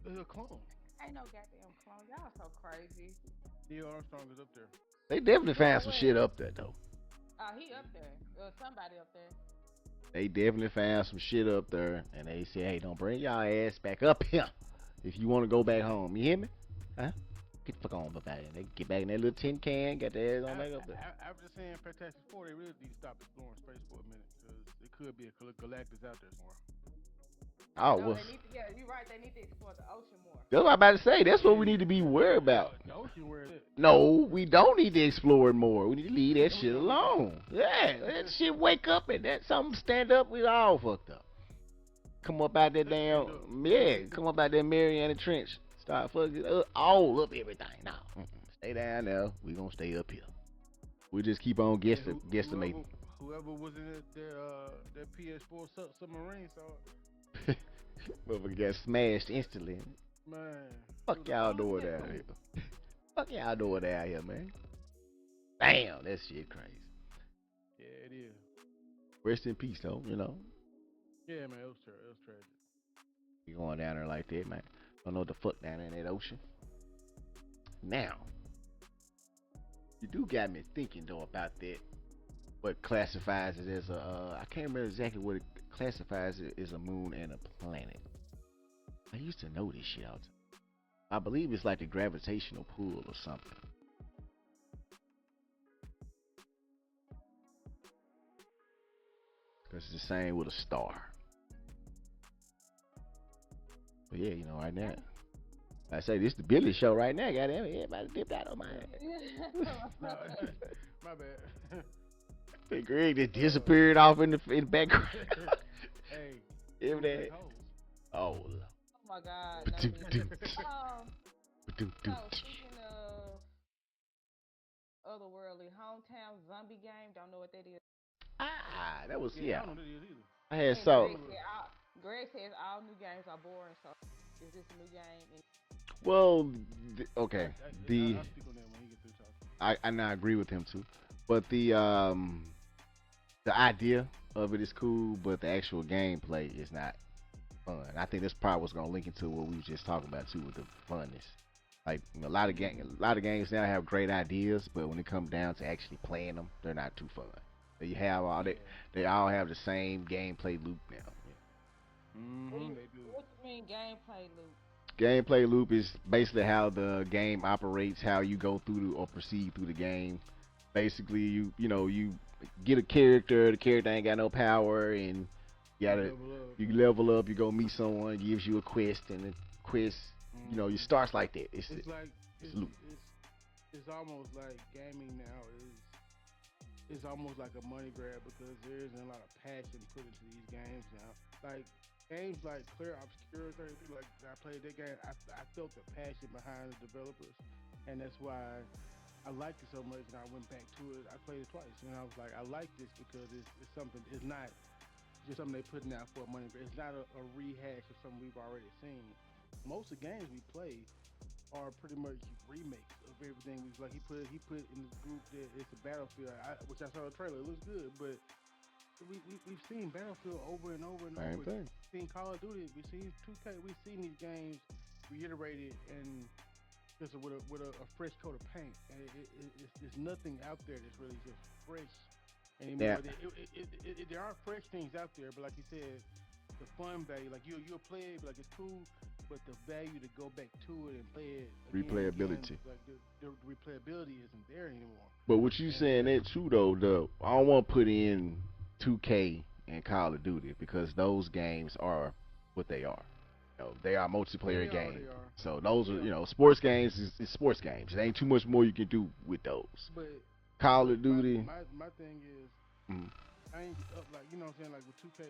It's a clone. Ain't no goddamn clone. Y'all so crazy. Neil Armstrong is up there. They definitely found some shit up there though. He up there. Somebody up there. They definitely found some shit up there, and they said, "Hey, don't bring y'all ass back up here if you want to go back home." You hear me? Huh? Get the fuck on up out of there. They get back in that little tin can, got their ass on back up there. After saying Fantastic Four, they really need to stop exploring space for a minute because it could be a Galactus out there somewhere. Oh, No, well. they need to, yeah, you're right. They need to explore the ocean more. That's what I'm about to say. That's what we need to be worried about. The ocean, where is it? No, we don't need to explore it more. We need to leave that shit alone. Yeah, that shit wake up and that something stand up, we all fucked up. Come up out that damn, come up out that Mariana Trench. Start fucking all up everything. No, stay down there. We gonna stay up here. We just keep on guesstimating. Whoever was in their PS4 submarine saw it. Motherfucker got smashed instantly. Man. Fuck y'all doing down here. Fuck y'all doing down here, man. Damn, that shit crazy. Yeah, it is. Rest in peace, though, you know. Yeah, man, it was tragic. You going down there like that, man. Don't know what the fuck down there in that ocean. Now, you do got me thinking, though, about that. What classifies it as a, I can't remember exactly what it classifies it as a moon and a planet. I used to know this shit all the time. I believe it's like the gravitational pull or something. Because it's the same with a star. But yeah, you know, right now. I say this the Billy show right now, goddamn it. Everybody dipped out on my ass. My bad. Hey, Greg just disappeared off in the background. Hey. Every day. Oh. Oh my God. So, speaking of otherworldly, hometown zombie game, don't know what that is. That was, I don't know what it is either. I had saw. Greg says all new games are boring, so is this a new game? Well, okay. I'll speak on that when he gets through talking. I agree with him too, but the idea of it is cool, but the actual gameplay is not fun. I think this probably was gonna link into what we were just talking about too, with the funness. Like, you know, a lot of games now have great ideas, but when it comes down to actually playing them, they're not too fun. You have all that. They all have the same gameplay loop now. Mm-hmm, they do. What do you mean gameplay loop? Gameplay loop is basically how the game operates, how you go through or proceed through the game. Basically, you get a character. The character ain't got no power, and you level up. You go meet someone, gives you a quest, and the quest, you starts like that. It's loop. It's almost like gaming now is almost like a money grab because there isn't a lot of passion put into these games now. Like games like Clear Obscura, like I played that game, I felt the passion behind the developers, and that's why I liked it so much. And I went back to it. I played it twice, and I was like, I like this because it's something. It's not just something they're putting out for money. It's not a rehash of something we've already seen. Most of the games we play are pretty much remakes of everything. Like he put in the group that it's a Battlefield, which I saw the trailer. It looks good, but we've seen Battlefield over and over and over. We've seen Call of Duty. We've seen 2K. We've seen these games reiterated and just with a fresh coat of paint. And there's nothing out there that's really just fresh anymore. Yeah. There are fresh things out there, but like you said, the fun value, like you'll play it, like it's cool. But the value to go back to it and play it again, replayability, like the replayability isn't there anymore. But what you saying that too though, I don't want to put in 2K and Call of Duty because those games are what they are. They are multiplayer games. So those are sports games is sports games. There ain't too much more you can do with those. But Call of Duty. My thing is, I ain't like what I'm saying, like with 2K.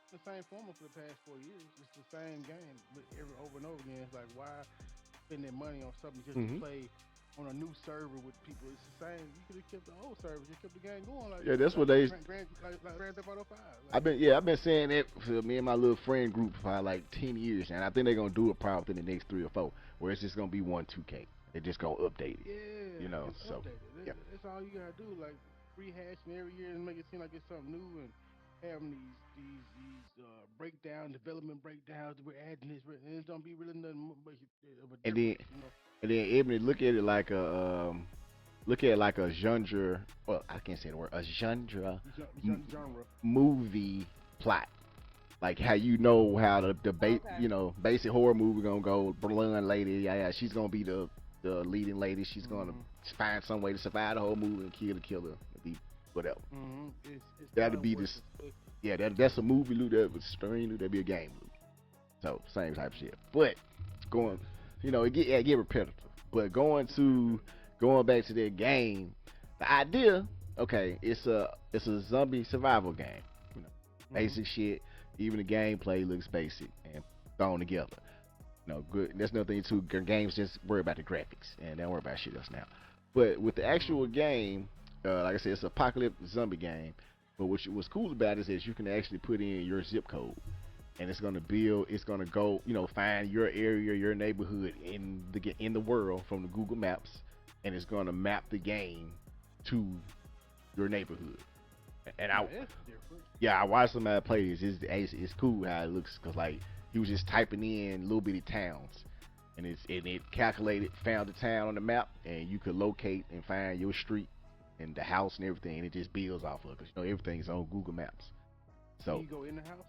The same formula for the past 4 years. It's the same game, but over and over again. It's like, why spend their money on something just to play on a new server with people? It's the same. You could have kept the old server, just kept the game going. Like, yeah, that's what they. Grand Theft Auto 5. I've been saying that for me and my little friend group for like 10 years, and I think they're gonna do it probably within the next 3 or 4, where it's just gonna be one 2K. They're just gonna update it. Yeah, so updated. That's all you gotta do. Like rehashing every year and make it seem like it's something new and having these development breakdowns. We're adding this, and it don't be really nothing much of a difference. And then Ebony, look at it like a genre. Well, I can't say the word. A genre movie plot. Like how how the basic horror movie gonna go. Blonde lady, she's gonna be the the leading lady. She's gonna find some way to survive the whole movie and kill the killer. And be whatever. It's That'd be this. Yeah, that's a movie loop. That was screen loop. That'd be a game loop. So same type of shit. But going, it get repetitive. But going back to that game, the idea, okay, it's a zombie survival game. Basic shit. Even the gameplay looks basic and thrown together. Good. That's another thing too. Games just worry about the graphics and they don't worry about shit else now. But with the actual game, like I said, it's an apocalyptic zombie game. But what's cool about it is that you can actually put in your zip code, and it's gonna go, find your area, your neighborhood in the world from the Google Maps, and it's gonna map the game to your neighborhood. And I watched somebody play this. It's cool how it looks, cause like he was just typing in little bitty towns, and it calculated, found the town on the map, and you could locate and find your street and the house and everything, and it just builds off of it, cause everything's on Google Maps. So can you go in the house?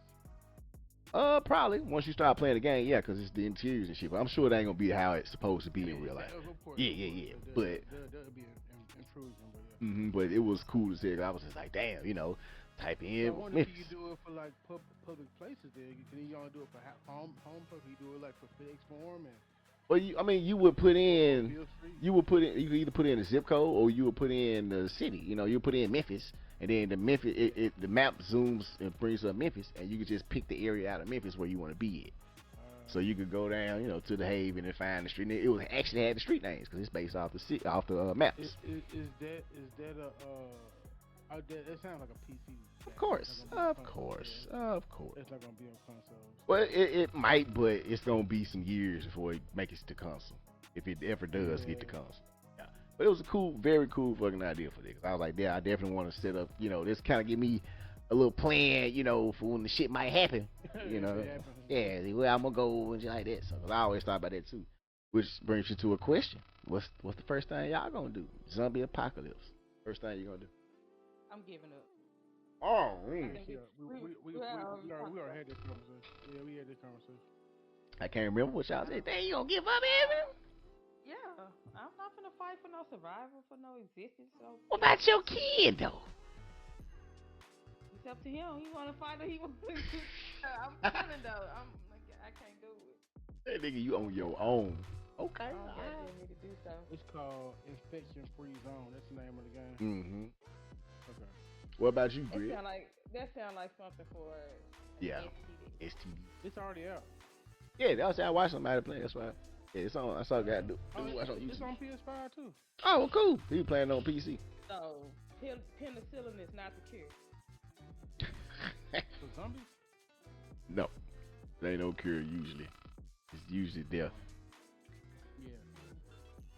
Probably once you start playing the game, yeah, cause it's the interiors and shit. But I'm sure it ain't gonna be how it's supposed to be in real life. Yeah. But that'll be an intrusion. But yeah. But it was cool to see. I was just like, damn, type in. I wonder if you could do it for like public places. There, can you only do it for home? Can you do it like for FedEx Form and? Well, you would put in. You could either put in a zip code or you would put in the city. You put in Memphis, and then the map zooms and brings up Memphis, and you could just pick the area out of Memphis where you want to be at. So you could go down, to the Haven and find the street. And it would actually had the street names because it's based off the maps. Is that that sounds like a PC. Of course. It's not gonna be on consoles. Well, it might, but it's gonna be some years before it makes it to console, if it ever does get to console. Yeah. But it was a very cool fucking idea for this. I was like, yeah, I definitely want to set up. This kind of give me a little plan, for when the shit might happen. Yeah, where I'm gonna go and shit like that. So I always thought about that too. Which brings you to a question: What's the first thing y'all gonna do? Zombie apocalypse. First thing you gonna do? I'm giving up. Oh, we already had this conversation. Yeah, we had this conversation. I can't remember what y'all said. Dang, you gonna give up, Evan? Yeah, I'm not gonna fight for no survival, for no existence. So. What about your kid though? It's up to him. He wanna fight or he wanna. I'm feeling though. I can't do it. Hey, nigga, you on your own. Okay. I don't got me to do so. It's called Infection Free Zone. That's the name of the game. Mm-hmm. Okay. What about you, Greg? That sound like something for STD. It's already out. Yeah, I watched somebody play. That's why. Yeah, it's on. That's all I gotta do. It's on PS5 too. Oh, well, cool. He playing on PC. So penicillin is not the cure. For zombies? No, there ain't no cure usually. It's usually death.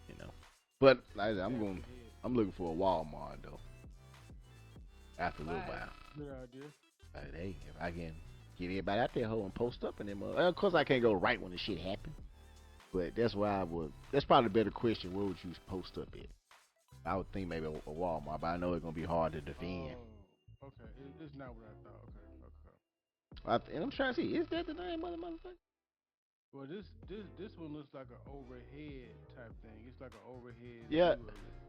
Yeah. But like I said, I'm looking for a Walmart though. After a little while. Good idea. Hey, if I can get everybody out there and post up in them. Of course, I can't go right when the shit happen. But that's why I would. That's probably a better question. Where would you post up at? I would think maybe a Walmart, but I know it's gonna be hard to defend. Oh, okay. It's not what I thought. Okay. And I'm trying to see, is that the name of the motherfucker? Well, this one looks like an overhead type thing. It's like an overhead. Yeah.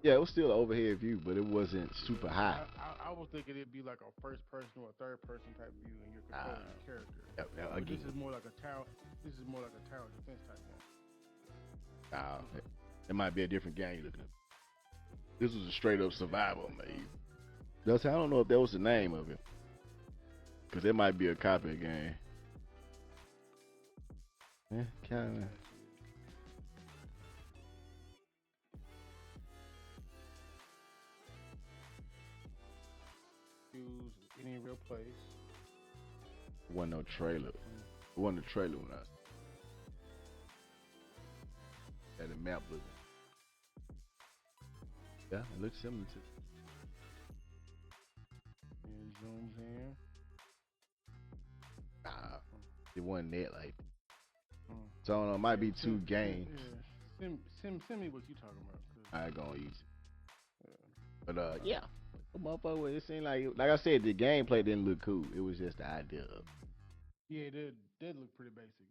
Yeah, it was still an overhead view, but it wasn't super high. I was thinking it'd be like a first person or a third person type view, and you're controlling the character. But this is more like a tower. This is more like a tower defense type thing. It might be a different game you're looking at. This was a straight up survival, man. I don't know if that was the name of it, because it might be a copy game. Yeah, kind of. Use any real place. Wasn't no trailer. It wasn't a trailer when I had the map with it. Yeah, it looks similar to. And zooms in. It wasn't that like. So I don't know. It might be two games. Yeah. Send me what you talking about. I ain't gonna use it. But yeah. Motherfucker, it seemed like I said, the gameplay didn't look cool. It was just the idea of. Yeah, it did look pretty basic,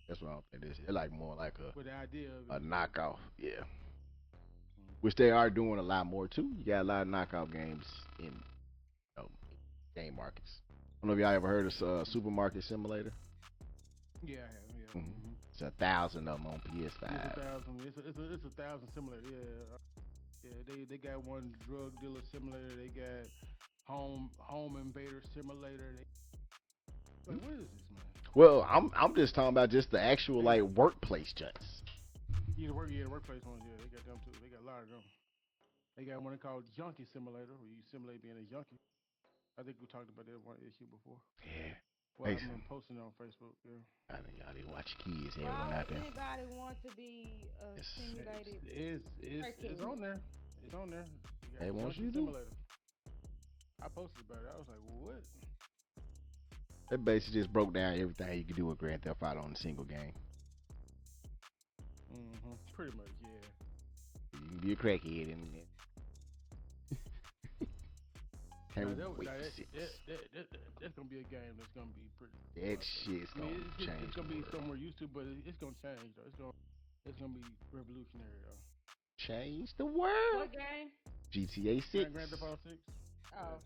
but. That's what I don't think this. It's like more like But the idea of a it, knockoff. Yeah. Which they are doing a lot more too. You got a lot of knockout games in game markets. I don't know if y'all ever heard of Supermarket Simulator. yeah, I have, yeah. Mm-hmm. It's 1,000 of them on PS5. It's 1,000. It's 1,000 simulator. Yeah, yeah. They got one drug dealer simulator. They got home invader simulator. Like, what is this, man? Well, I'm just talking about just the actual like workplace junks. Yeah, the workplace ones. Yeah, they got them too. They got a lot of them. They got one called Junkie Simulator, where you simulate being a junkie. I think we talked about that one issue before. Yeah. Well, I've been posting it on Facebook. Yeah. I think y'all didn't watch your kids. Why Everyone out would there. anybody want to be simulated? It's on there. It's on there. They want you to. Simulator. I posted about it. I was like, what? That basically just broke down everything you could do with Grand Theft Auto in a single game. Pretty much, yeah. You can be a crackhead and can't wait. That's gonna be a game that's gonna be pretty. That shit's gonna change. It's gonna be something we're used to, but it's gonna change though. It's gonna be revolutionary though. Change the world. What game? GTA 6. Grand Theft Auto 6. Oh.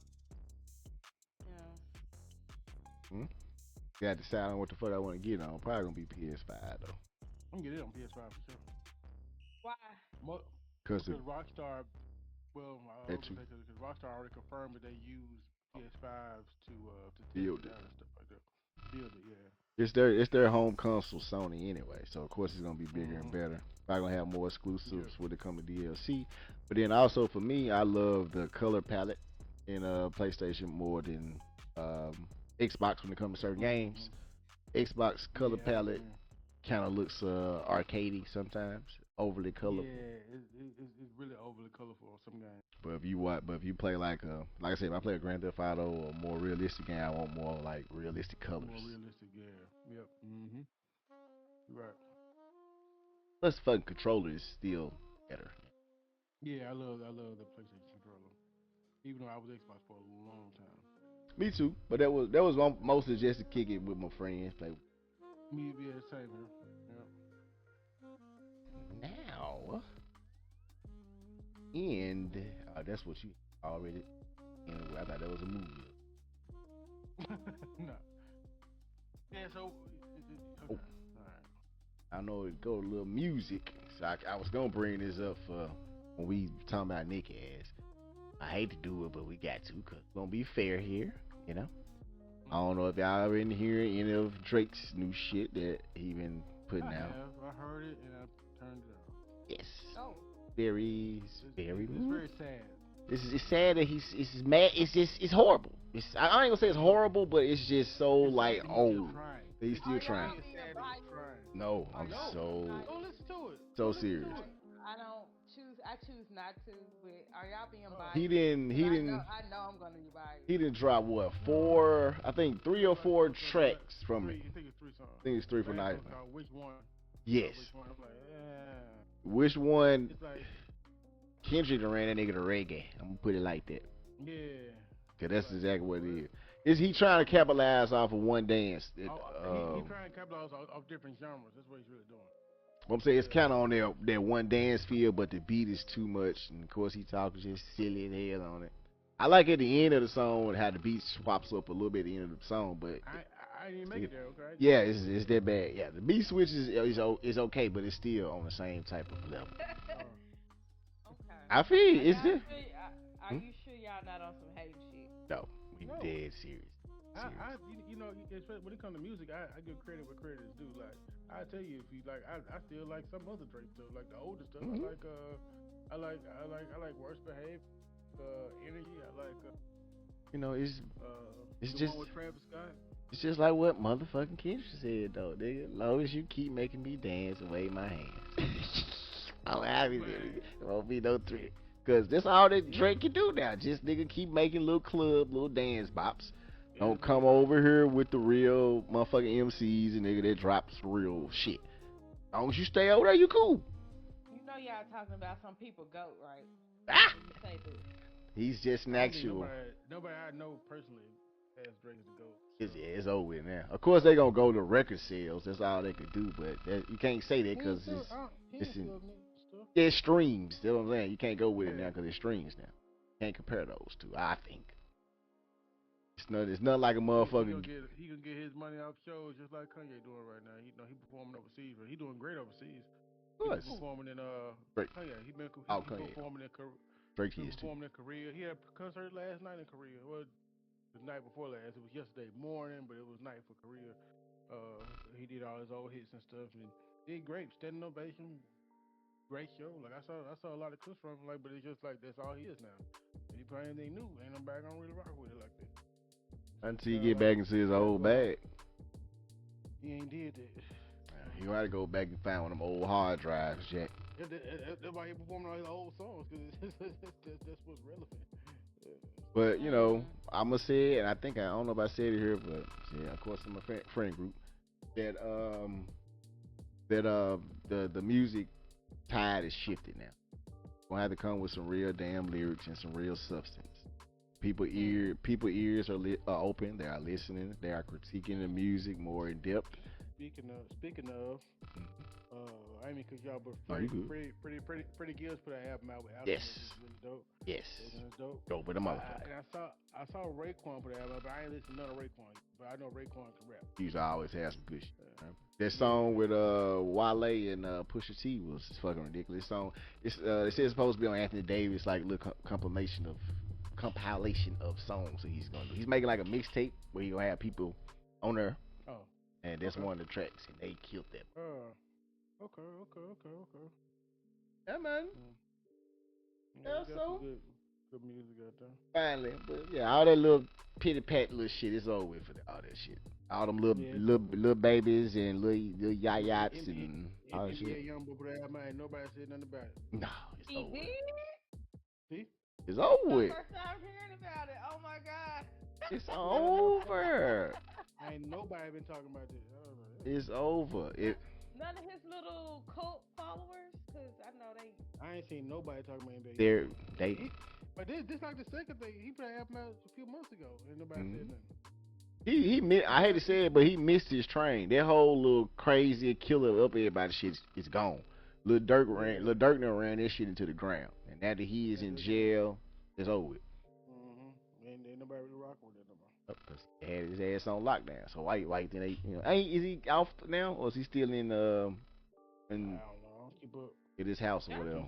Yeah. Got to decide on what the fuck I want to get on. Probably gonna be PS5 though. I'm gonna get it on PS5 for sure. Why? Because Rockstar, well, because Rockstar already confirmed that they use PS5s to build it and stuff like that. Build it, it's yeah. their home console, Sony anyway. So of course it's gonna be bigger and better. Probably gonna have more exclusives when it comes to DLC. But then also for me, I love the color palette in PlayStation more than Xbox when it comes to certain games. Xbox color palette kind of looks arcadey sometimes, overly colorful. Yeah, it's really overly colorful on some games. But if you play like I said, if I play a Grand Theft Auto or more realistic game, I want more like realistic colors. More realistic, yeah. Yep. Right. Plus, the fucking controller is still better. Yeah, I love the PlayStation controller. Even though I was Xbox for a long time. Me too, but that was mostly just to kick it with my friends. Play. Me, yeah, same here. Yeah. Now, and that's what you already. Anyway, I thought that was a movie. No. Yeah, so. Okay. I know it go a little music, so I was gonna bring this up for when we talking about Nick ass. I hate to do it, but we got to, cause we're gonna be fair here, you know. I don't know if y'all ever hear any of Drake's new shit that he been putting out. I heard it and I turned it off. Yes. Oh. Very It's very sad. It's sad that it's mad. It's horrible. I ain't gonna say it's horrible, but it's just so like old. He's still trying. No, I'm so serious. I choose not to, but are y'all being biased? He didn't. I know I'm gonna be biased. He didn't drop what 4? I think 3 or 4 tracks from it. I think it's 3 songs. I think it's 3 for night. Which one? Yes. Which one? I'm like, Which one? It's like, Kendrick done ran that nigga to reggae. I'm gonna put it like that. yeah. Cause that's exactly what it is. Is he trying to capitalize off of one dance? He's trying to capitalize off different genres. That's what he's really doing. What I'm saying, it's kind of on that one dance field, but the beat is too much, and of course he talks just silly as hell on it. I like at the end of the song how the beat swaps up a little bit at the end of the song, but I didn't make it there. Okay. Yeah, it's that bad. Yeah, the beat switch is okay, but it's still on the same type of level. Okay. I feel it's there. Are you sure y'all not on some hate shit? No, we dead serious. You know, when it comes to music, I give credit where credit is due. Like, I tell you, if you like, I still like some other Drake stuff, like the older stuff. I like Worst Behaved, Energy. I like. You know, it's the just one with Travis Scott. It's just like what motherfucking Kendrick said though, nigga. As long as you keep making me dance and wave my hands, I'm happy. There won't be no threat. Cause that's all that Drake can do now. Just nigga keep making little dance bops. Don't come over here with the real motherfucking MCs and nigga that drops real shit. As long as you stay over there, you cool. You know y'all talking about some people goat, right? Ah! Say this. He's just an actual. Nobody I know personally As Drake is the GOAT. It's over with now. Of course, they gonna go to record sales. That's all they could do. But you can't say that because it's streams. You know what I'm saying? You can't go with it now because it's streams now. Can't compare those two. I think it's not like a motherfucker. He can get his money off shows just like Kanye doing right now. He performing overseas, but he doing great overseas. He been performing in Kanye. He been performing in Drake is performing in Korea. He had a concert last night in Korea. Well, the night before last. It was yesterday morning, but it was night for Korea. He did all his old hits and stuff, and did great. Standing ovation, great show. Like I saw a lot of clips from him. Like, but it's just like that's all he is now. If he play anything new, ain't nobody gonna really rock with it like that. Until he get back into his old bag. He ain't did that. You gotta go back and find one of them old hard drives, Jack. That's why he performing all his old songs, because that's what's relevant. But you know, I'ma say it, and I don't know if I said it here, but yeah, of course, in my friend group, that the music tide is shifted now. Gonna have to come with some real damn lyrics and some real substance. People ears are open. They are listening. They are critiquing the music more in depth. Speaking of, I mean, cause y'all, but Pretty Gills put an album out with Alex. Yes. Which is really dope. Yes. It's dope. Dope with a motherfucker. And I saw Raekwon put an album, but I ain't listened to none of Raekwon. But I know Raekwon can rap. He's always has some good shit. Right? That song with Wale and Pusha T was fucking ridiculous. Song. It says it's supposed to be on Anthony Davis, like a little compilation of songs that he's gonna do. He's making like a mixtape where he gonna have people on there. Oh. And that's one of the tracks, and they killed that. Okay. Yeah, man. Yeah, so good music out there. Finally, but yeah, all that little pity pat little shit is over with for all that shit. All them little babies and little yachts and all that shit. Yeah, young boy, but ain't nobody said nothing about it. No, it's over. See? It's over with. First time hearing about it. Oh my god. It's over. Ain't nobody been talking about this. It's over. None of his little cult followers, cause I know they. I ain't seen nobody talking about NBA. But this like the second thing. He put an album out a few months ago, and nobody said nothing. I hate to say it, but he missed his train. That whole little crazy killer up everybody shit is gone. Lil Durk ran that shit into the ground, and now that he is in jail, it's over with. Ain't nobody really rocking with it no more. Cause he had his ass on lockdown. So why then they is he off now or is he still in I don't know. Keep up. At his house or whatever?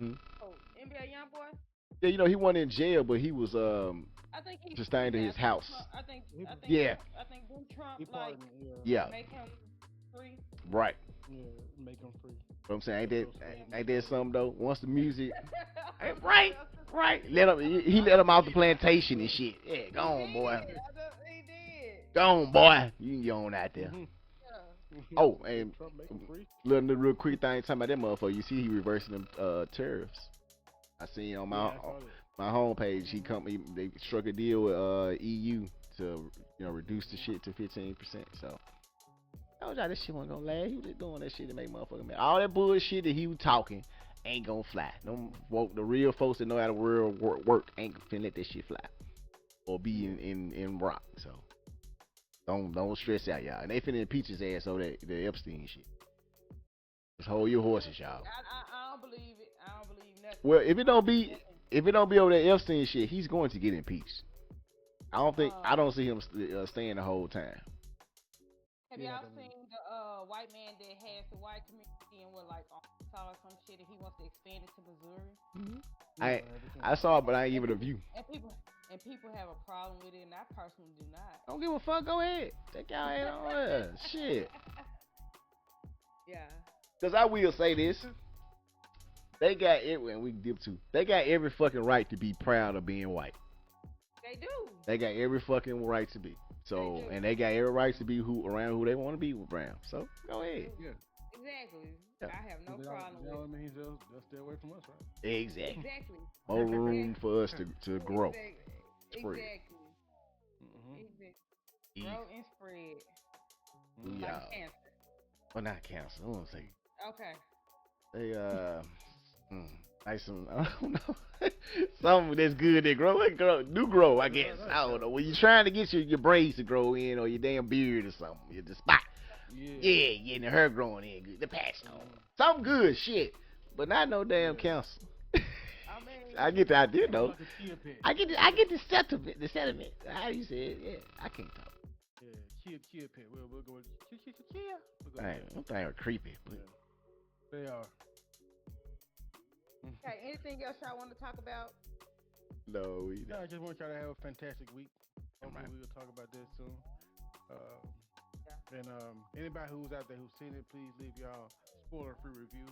Oh, NBA YoungBoy. Yeah, he wasn't in jail, but he was I think he sustained in his house. I think yeah. I think when Trump make him free. Right. Yeah, make him free. But I'm saying ain't that something though? Once the music right. He let him off the plantation and shit. Yeah, go on, boy. He did. Go on, boy. You can get on out there. Oh, and real quick thing talking about that motherfucker. You see, he reversing them tariffs. I seen on my homepage. They struck a deal with EU to reduce the shit to 15%. So I told y'all this shit wasn't gonna last. He was just doing that shit to make motherfuckers mad. All that bullshit that he was talking ain't gonna fly. The real folks that know how the world work ain't finna let that shit fly or be in rock. So don't stress out, y'all. And they finna impeach his ass over the Epstein shit. Just hold your horses, y'all. I don't believe it. I don't believe nothing. Well, if it don't be over that Epstein shit, he's going to get impeached. I don't see him staying the whole time. Have y'all seen the white man that has the white community and Arkansas or some shit, and he wants to expand it to Missouri? I saw it, but I ain't give it a view. And people have a problem with it, and I personally do not. Don't give a fuck. Go ahead. Take y'all head on there. Shit. Yeah. Because I will say this. They got and we dip too. They got every fucking right to be proud of being white. They do. They got every fucking right to be. So, and they got every right to be around who they want to be around. So, go ahead. Yeah. Exactly. Yeah. I have no problem with it. That means they'll stay away from us, right? Exactly. More room for us to grow. Exactly. Grow and spread. Yeah. Like cancer. Well, not cancer. I won't say. Okay. They Like some, I don't know, something that's good that do grow, I guess. I don't know. When you're trying to get your braids to grow in or your damn beard or something, the spot. Yeah, and the hair growing in good. The patch on. Something good, shit. But not no damn cancer. I get the idea though. I get the sentiment. The sentiment. How you say it? Yeah, I can't talk. Yeah, chia pet. We'll go with chia. Hey, them things are creepy. But... They are. Okay, anything else y'all want to talk about? No, I just want y'all to have a fantastic week. Hopefully right. we'll talk about this soon. And anybody who's out there who's seen it, please leave y'all spoiler-free review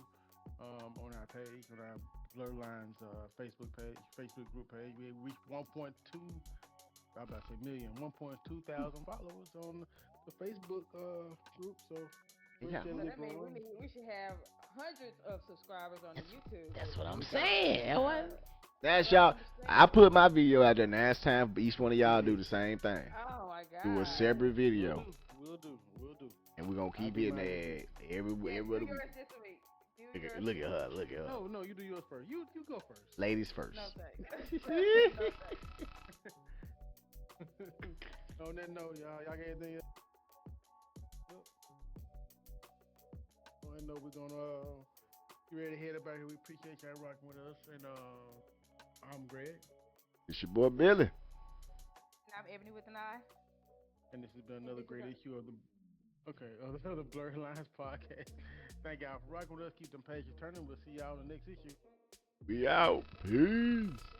on our page, on our Blerd Lines Facebook group page. We reached 1.2, I'm about to say million, 1.2 thousand followers on the Facebook group. So yeah. So that means we should have hundreds of subscribers on the YouTube. That's what I'm saying. That's y'all. I put my video out there. Now it's time for each one of y'all to do the same thing. Oh my God. Do a separate video. We'll do. And we're gonna keep it in there every week. Look at her. No, you do yours first. You go first. Ladies first. No thanks. On that note, y'all got anything else? On that note, we're gonna get ready to head up out here. We appreciate y'all rocking with us. And I'm Greg. It's your boy Billy. And I'm Ebony with an I. And this has been another great issue of the Blerd Lines podcast. Thank y'all for rocking with us. Keep them pages turning. We'll see y'all in the next issue. We out. Peace.